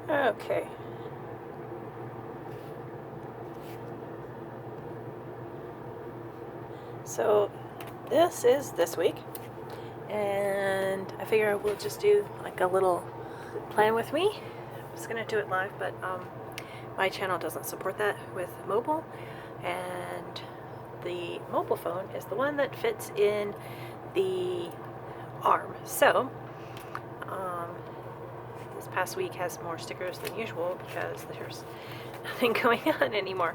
Okay. So this is this week, and I figure we'll just do like a little plan with me. I was gonna do it live, but my channel doesn't support that with mobile, and the mobile phone is the one that fits in the arm. So this past week has more stickers than usual because there's nothing going on anymore.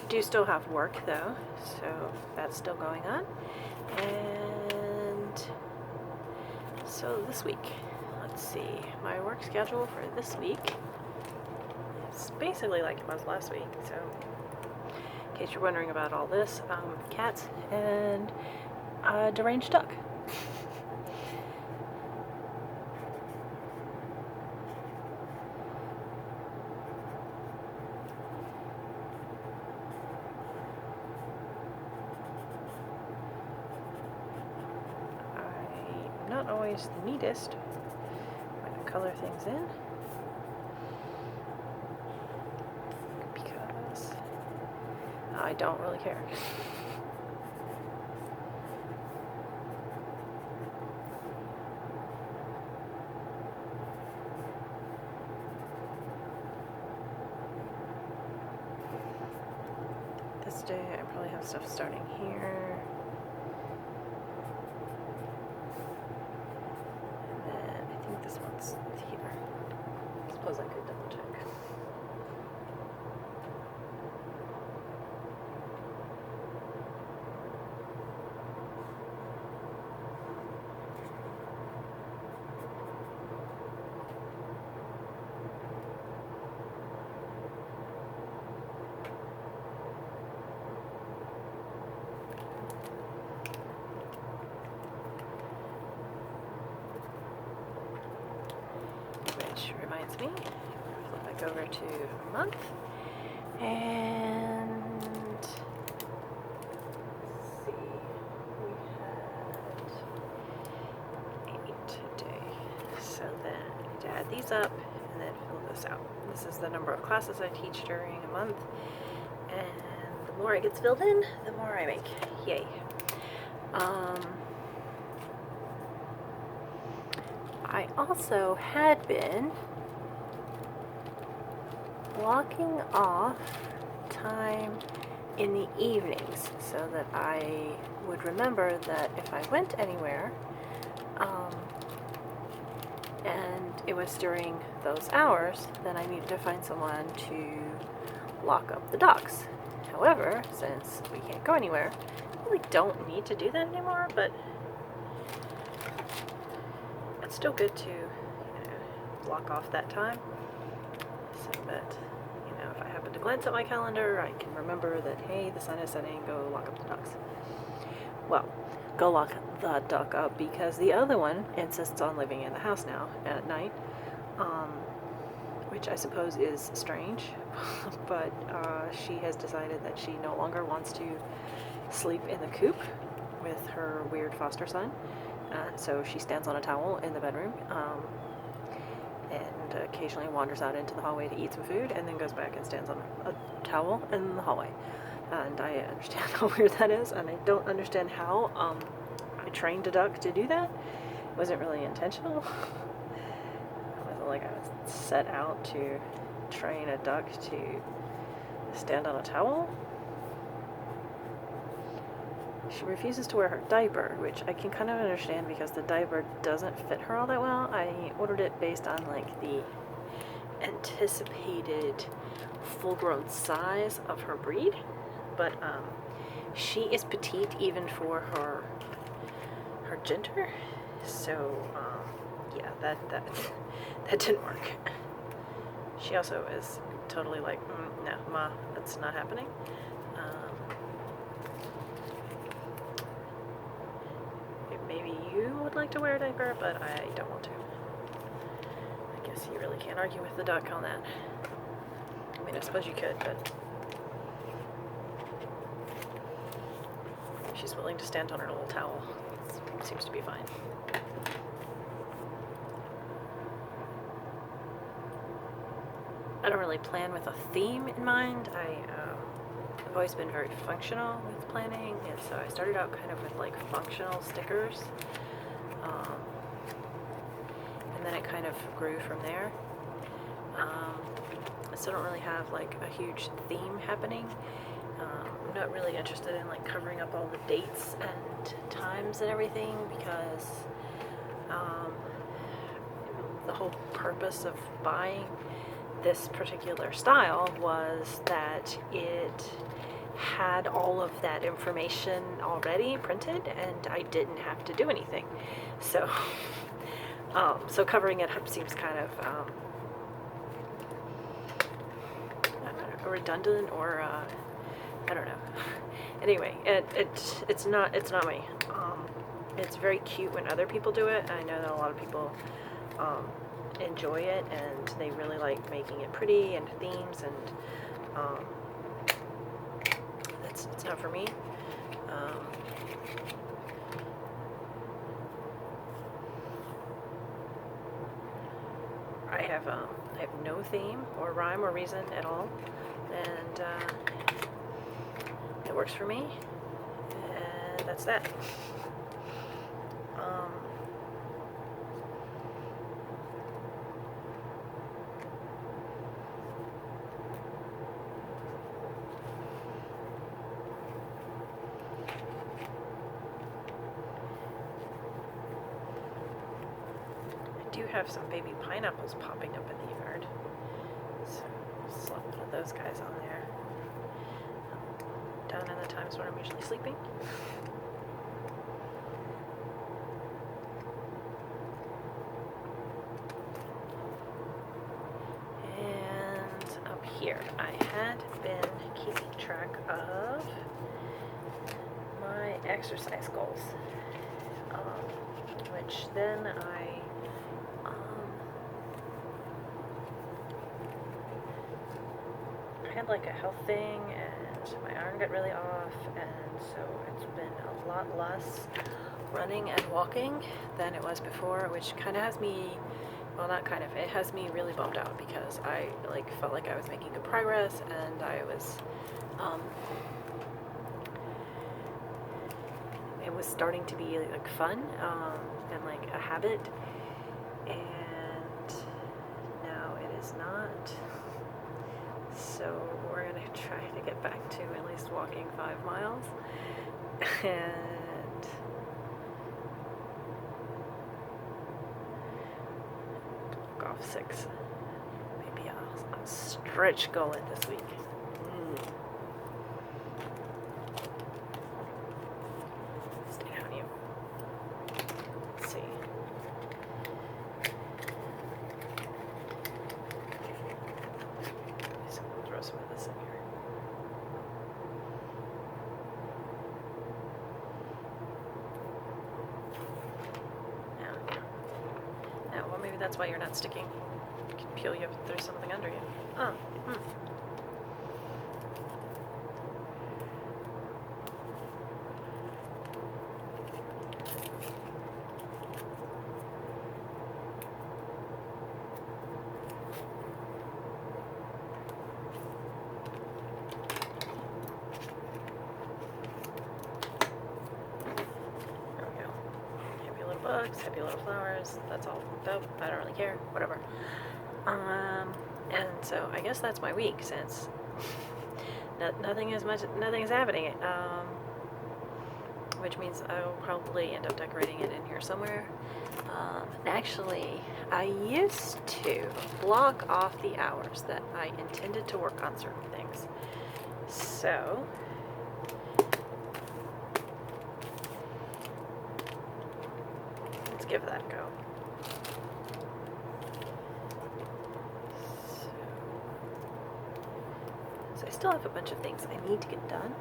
Do still have work though, so that's still going on. And so this week, let's see, my work schedule for this week is basically like it was last week. So in case you're wondering about all this, cats and a deranged duck. I'm not always the neatest when I color things in, because I don't really care. This day I probably have stuff starting here. And then I think this one's here. I suppose I could double check. Which reminds me, flip back over to month, and let's see, we had 8 today. So then I need to add these up and then fill this out. This is the number of classes I teach during a month, and the more it gets filled in, the more I make. Yay. I also had been blocking off time in the evenings so that I would remember that if I went anywhere and it was during those hours, then I needed to find someone to lock up the docks. However, since we can't go anywhere, I really don't need to do that anymore, but it's still good to, block off that time so that, if I happen to glance at my calendar, I can remember that, hey, the sun is setting, go lock up the ducks. Well, go lock the duck up because the other one insists on living in the house now at night, which I suppose is strange, but she has decided that she no longer wants to sleep in the coop with her weird foster son. So she stands on a towel in the bedroom and occasionally wanders out into the hallway to eat some food and then goes back and stands on a towel in the hallway. And I understand how weird that is, and I don't understand how I trained a duck to do that. It wasn't really intentional. It wasn't like I was set out to train a duck to stand on a towel. She refuses to wear her diaper, which I can kind of understand because the diaper doesn't fit her all that well. I ordered it based on like the anticipated full-grown size of her breed, but she is petite even for her gender. So yeah, that didn't work. She also is totally like, no, ma, that's not happening. Maybe you would like to wear a diaper, but I don't want to. I guess you really can't argue with the duck on that. I mean, I suppose you could, but she's willing to stand on her little towel. It's seems to be fine. I don't really plan with a theme in mind. I've always been very functional with planning, and so I started out kind of with like functional stickers, and then it kind of grew from there. I still don't really have like a huge theme happening. I'm not really interested in like covering up all the dates and times and everything, because the whole purpose of buying this particular style was that it had all of that information already printed and I didn't have to do anything. So so covering it up seems kind of redundant, or I don't know. Anyway, it's not me. It's very cute when other people do it. I know that a lot of people enjoy it, and they really like making it pretty and themes, and it's not for me. I have no theme or rhyme or reason at all, and it works for me, and that's that. I do have some baby pineapples popping up in the yard, so I'll slap one of those guys on there. Down in the times when I'm usually sleeping. And up here, I had been keeping track of my exercise goals, which then I had like a health thing, and my arm got really off, and so it's been a lot less running and walking than it was before, which kind of has me, well, not kind of, it has me really bummed out, because I like felt like I was making good progress, and I was it was starting to be like fun, and like a habit, and now it is not. So we're going to try to get back to at least walking 5 miles, and walk off 6. Maybe I'll stretch goal it this week. Stay down, you. Let's see. Throw some of this in here. Now, well, maybe that's why you're not sticking. You can peel you up if there's something under you. Oh, bugs, happy little flowers, that's all dope. I don't really care, whatever. And so I guess that's my week, since nothing is happening, which means I'll probably end up decorating it in here somewhere. Actually, I used to block off the hours that I intended to work on certain things, so give that a go. So I still have a bunch of things I need to get done.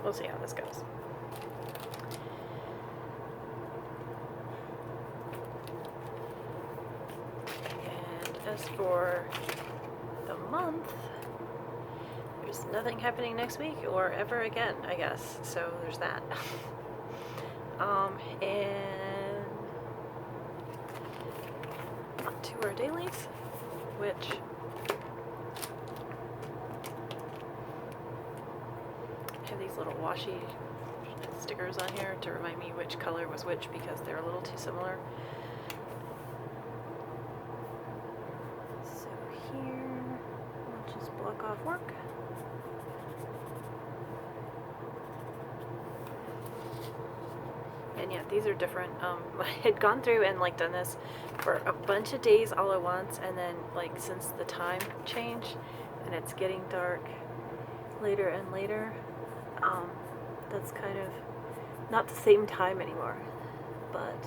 we'll see how this goes. And as for the month, there's nothing happening next week or ever again, I guess. So there's that. And on to our dailies, which have these little washi stickers on here to remind me which color was which because they're a little too similar. So here, we'll just block off work. And yeah, these are different. I had gone through and like done this for a bunch of days all at once, and then like since the time change and it's getting dark later and later, that's kind of not the same time anymore. But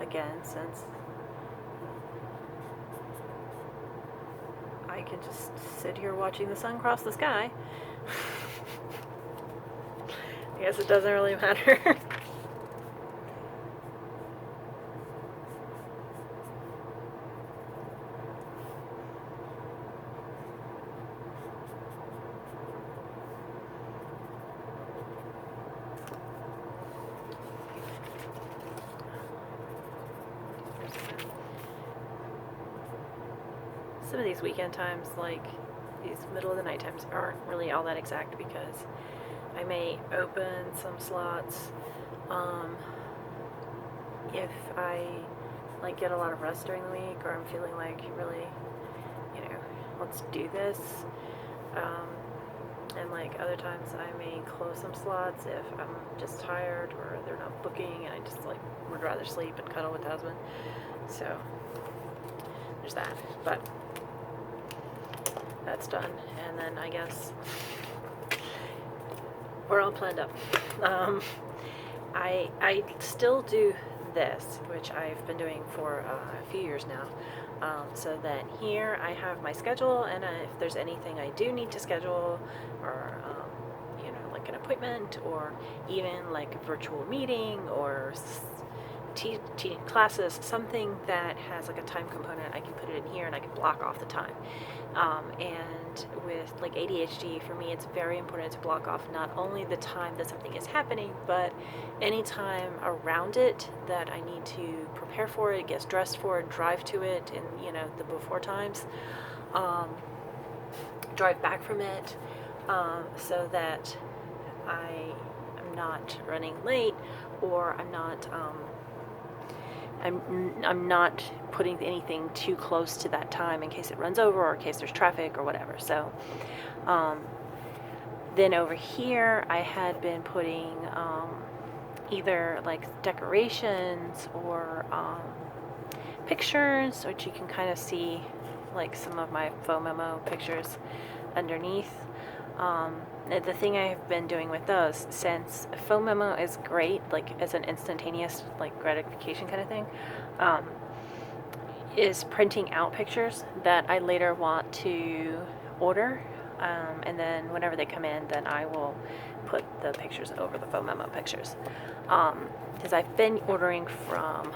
again, since I can just sit here watching the sun cross the sky, I guess it doesn't really matter. Some of these weekend times, like these middle of the night times, aren't really all that exact because I may open some slots if I like get a lot of rest during the week, or I'm feeling like really, you know, let's do this. And like other times I may close some slots if I'm just tired or they're not booking and I just like would rather sleep and cuddle with the husband. So there's that. But that's done, and then I guess we're all planned up. I still do this, which I've been doing for a few years now, so that here I have my schedule, and if there's anything I do need to schedule, or you know, like an appointment, or even like a virtual meeting, or teaching classes, something that has like a time component, I can put it in here and I can block off the time. And with like ADHD, for me, it's very important to block off not only the time that something is happening, but any time around it that I need to prepare for it, get dressed for it, drive to it, and you know, the before times, drive back from it, so that I am not running late, or I'm not I'm not putting anything too close to that time in case it runs over or in case there's traffic or whatever. So then over here I had been putting either like decorations or pictures, which you can kind of see like some of my faux memo pictures underneath. The thing I've been doing with those, since faux memo is great, like as an instantaneous like gratification kind of thing, is printing out pictures that I later want to order, and then whenever they come in, then I will put the pictures over the faux memo pictures, because I've been ordering from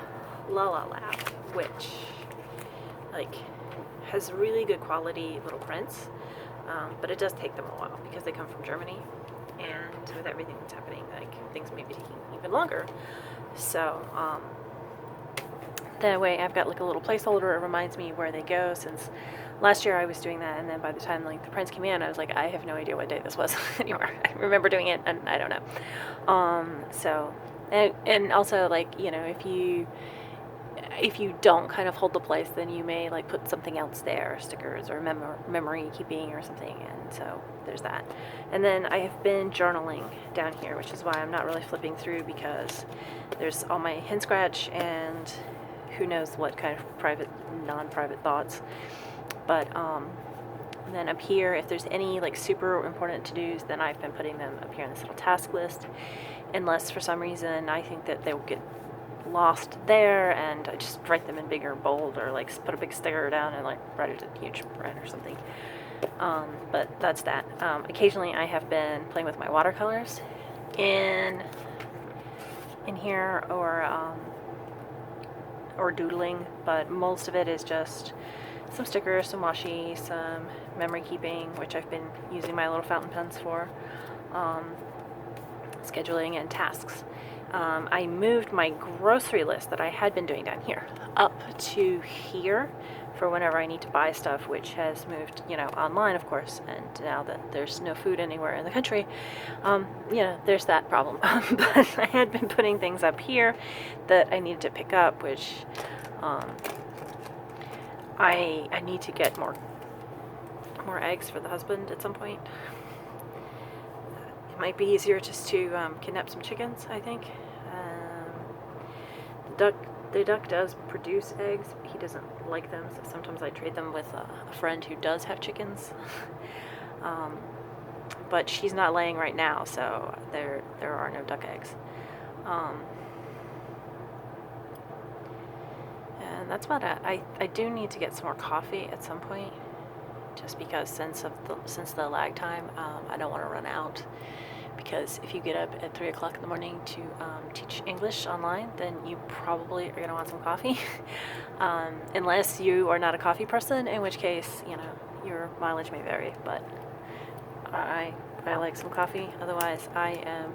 La La Lab, which like has really good quality little prints. But it does take them a while because they come from Germany, and with everything that's happening, like things may be taking even longer. So that way I've got like a little placeholder. It reminds me where they go, since last year I was doing that, and then by the time like the prints came in, I was like, I have no idea what day this was anymore. I remember doing it and I don't know. So and also, like, you know, if you don't kind of hold the place, then you may like put something else there, stickers or memory keeping or something, and so there's that. And then I have been journaling down here, which is why I'm not really flipping through, because there's all my hand scratch and who knows what kind of private, non-private thoughts. But and then up here, if there's any like super important to-dos, then I've been putting them up here in this little task list, unless for some reason I think that they will get lost there, and I just write them in bigger bold, or like put a big sticker down and like write it in huge print or something. But that's that. Occasionally I have been playing with my watercolors in here, or doodling, but most of it is just some stickers, some washi, some memory keeping, which I've been using my little fountain pens for, scheduling, and tasks. I moved my grocery list that I had been doing down here up to here for whenever I need to buy stuff, which has moved, online, of course. And now that there's no food anywhere in the country, there's that problem. But I had been putting things up here that I needed to pick up, which I need to get more eggs for the husband at some point. It might be easier just to kidnap some chickens, I think. The duck does produce eggs, but he doesn't like them, so sometimes I trade them with a friend who does have chickens. But she's not laying right now, so there are no duck eggs. And that's about it. I do need to get some more coffee at some point, just because since the lag time, I don't want to run out. Because if you get up at 3 o'clock in the morning to teach English online, then you probably are going to want some coffee. Unless you are not a coffee person, in which case, your mileage may vary. But I like some coffee. Otherwise, I am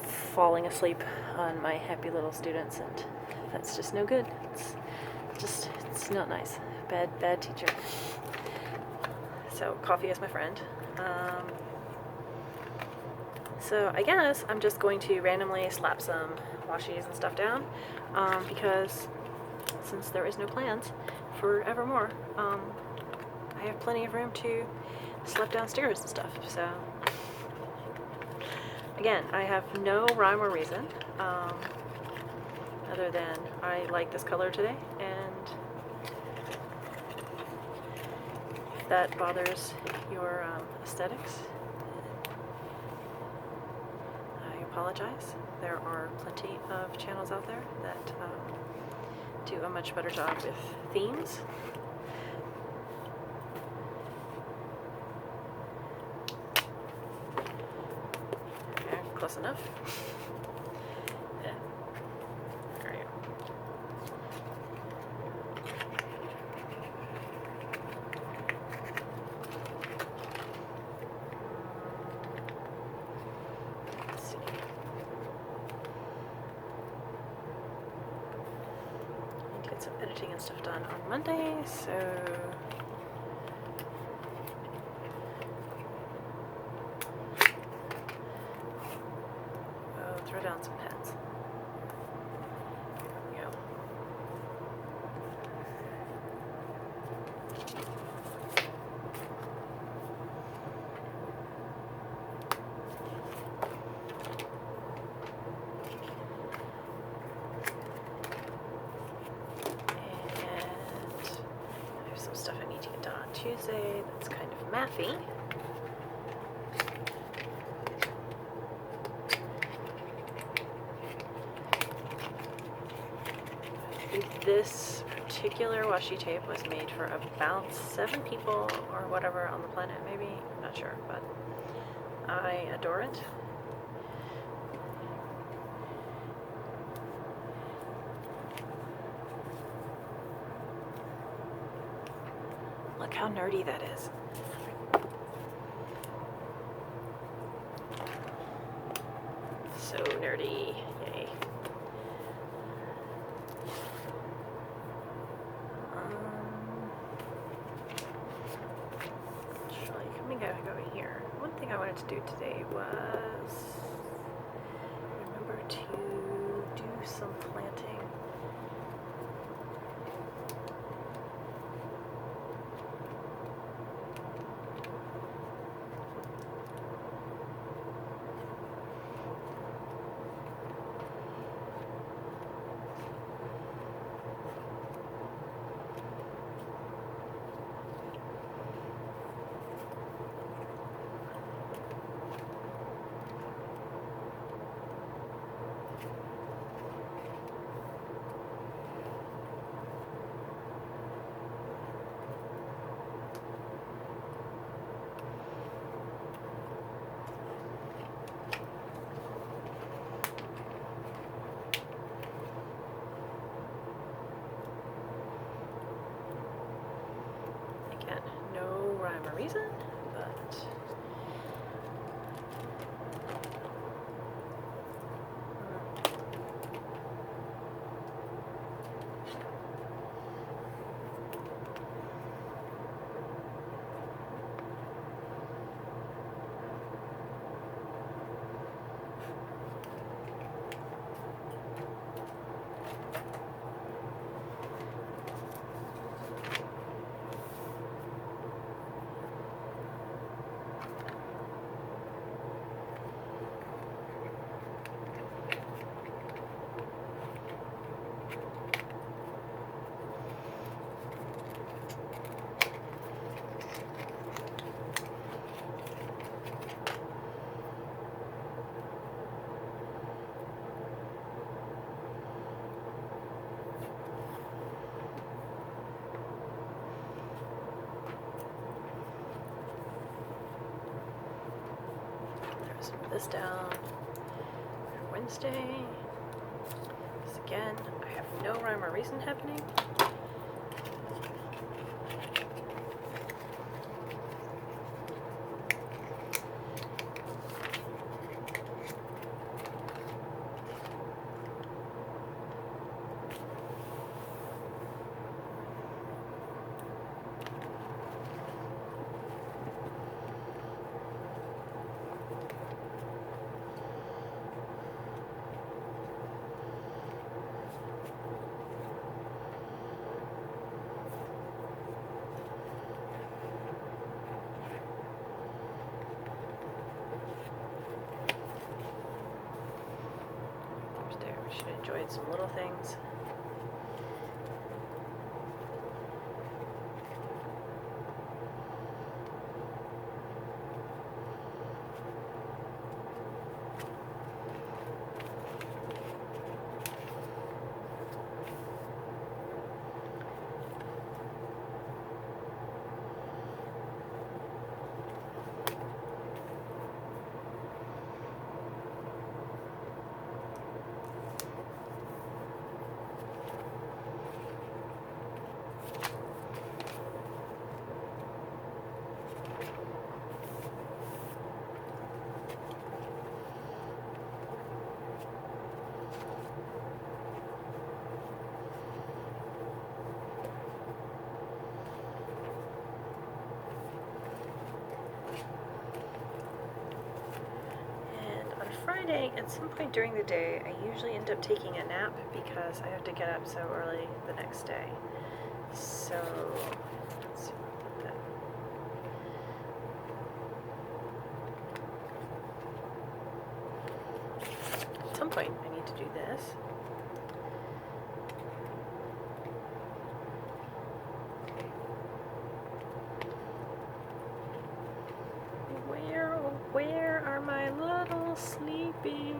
falling asleep on my happy little students, and that's just no good. It's not nice. Bad teacher. So coffee is my friend. So I guess I'm just going to randomly slap some washis and stuff down, because since there is no plans forevermore, I have plenty of room to slap down stickers and stuff. So again, I have no rhyme or reason, other than I like this color today, and if that bothers your aesthetics, apologize. There are plenty of channels out there that do a much better job with themes. Okay, close enough. Yeah. There we go. Some editing and stuff done on Monday, so I'll throw down some pens. There we go. Stuff I need to get done on Tuesday that's kind of mathy. I think this particular washi tape was made for about 7 people or whatever on the planet, maybe. I'm not sure, but I adore it. Look how nerdy that is. So nerdy. Yay. Actually, coming back over here. One thing I wanted to do today was remember to do some planting. rhyme or reason, but this down for Wednesday. Because again, I have no rhyme or reason happening. She enjoyed some little things. Friday, at some point during the day, I usually end up taking a nap because I have to get up so early the next day. So, let's see what that. At some point, I need to do this. Where are my little sleeping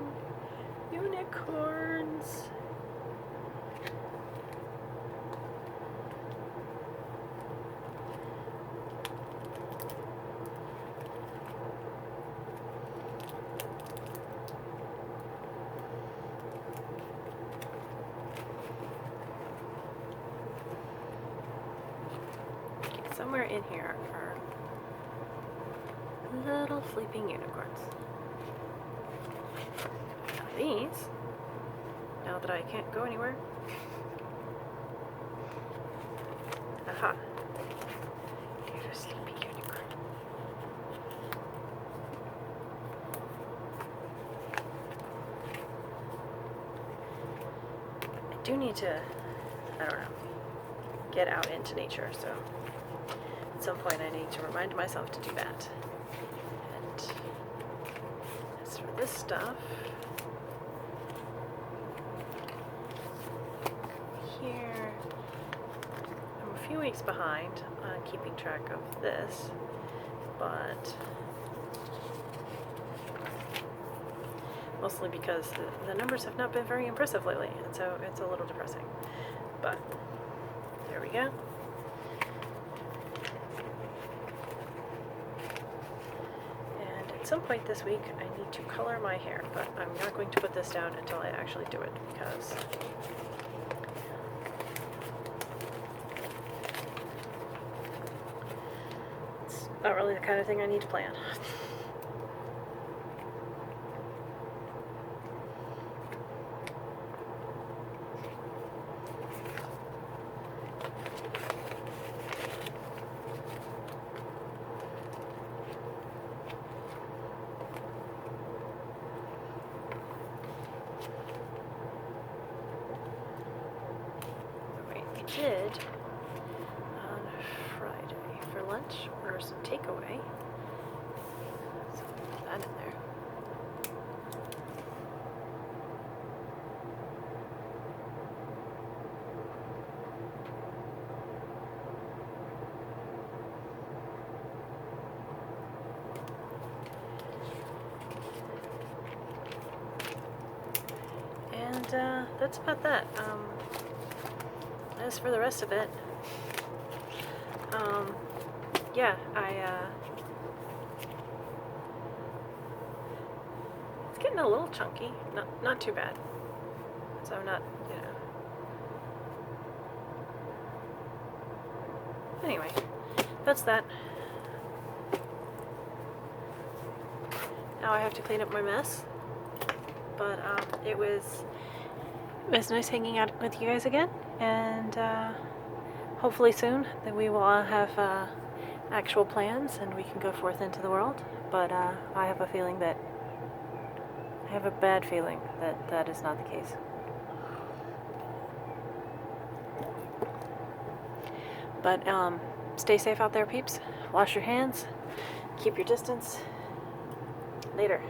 unicorns? Somewhere in here are little sleeping unicorns. Now these, now that I can't go anywhere. Aha. Here's a sleepy unicorn. I do need to, I don't know, get out into nature, so at some point I need to remind myself to do that. And as for this stuff, here, I'm a few weeks behind on keeping track of this, but mostly because the numbers have not been very impressive lately, and so it's a little depressing. But there we go. And at some point this week, I need to color my hair, but I'm not going to put this down until I actually do it, because it's not really the kind of thing I need to plan. Did on Friday for lunch order some takeaway. So put that in there. And that's about that. As for the rest of it, yeah, it's getting a little chunky, not too bad, so I'm not, anyway, that's that. Now I have to clean up my mess, but, it was nice hanging out with you guys again, and, hopefully soon that we will have actual plans and we can go forth into the world. But I have a bad feeling that that is not the case. But stay safe out there, peeps. Wash your hands. Keep your distance. Later.